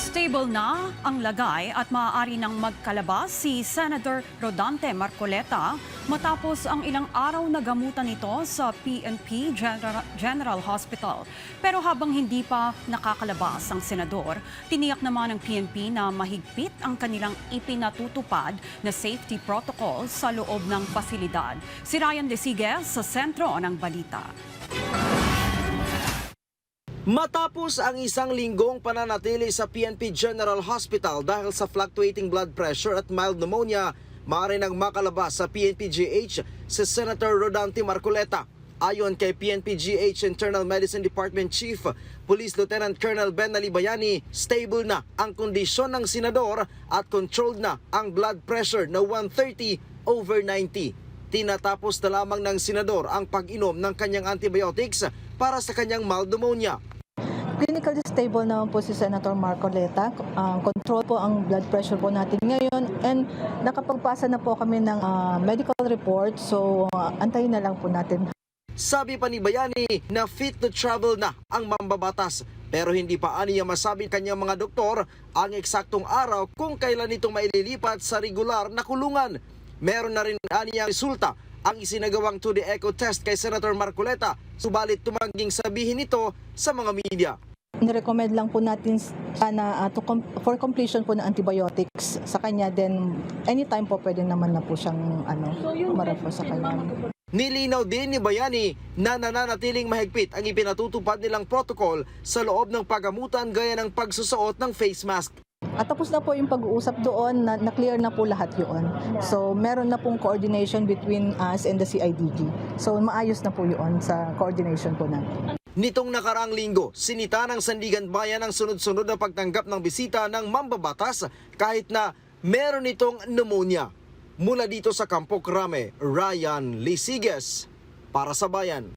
Stable na ang lagay at maaari nang magkalabas si Senator Rodante Marcoleta matapos ang ilang araw na gamutan nito sa PNP General Hospital. Pero habang hindi pa nakakalabas ang senador, tiniyak naman ng PNP na mahigpit ang kanilang ipinatutupad na safety protocol sa loob ng pasilidad. Si Ryan Desigue sa sentro ng balita. Matapos ang isang linggong pananatili sa PNP General Hospital dahil sa fluctuating blood pressure at mild pneumonia, maaari nang makalabas sa PNP-GH si Senator Rodante Marcoleta. Ayon kay PNP-GH Internal Medicine Department Chief Police Lieutenant Colonel Ben Alibayani, stable na ang kondisyon ng senador at controlled na ang blood pressure na 130/90. Tinatapos na lamang ng senador ang pag-inom ng kanyang antibiotics para sa kanyang mild pneumonia. Clinically stable naman po si Senator Marcoleta. Control po ang blood pressure po natin ngayon and nakapagpasa na po kami ng medical report, so antayin na lang po natin. Sabi pa ni Bayani na fit to travel na ang mambabatas, pero hindi pa aniya masabi kanyang mga doktor ang eksaktong araw kung kailan ito maililipat sa regular na kulungan. Meron na rin aniya resulta ang isinagawang 2D echo test kay Senator Marcoleta, subalit tumangging sabihin ito sa mga media. Nirecommend lang po natin for completion po ng antibiotics sa kanya, then anytime po pwede naman na po siyang umarap po sa kanya. Nilinaw din ni Bayani na nananatiling mahigpit ang ipinatutupad nilang protocol sa loob ng pagamutan gaya ng pagsusuot ng face mask. At tapos na po yung pag-uusap doon, na-clear na po lahat yun. So meron na pong coordination between us and the CIDG. So maayos na po yun sa coordination po natin. Nitong nakaraang linggo, sinita ng Sandigan Bayan ang sunod-sunod na pagtanggap ng bisita ng mambabatas kahit na meron itong pneumonia. Mula dito sa Campo Crame, Ryan Lisiges para sa Bayan.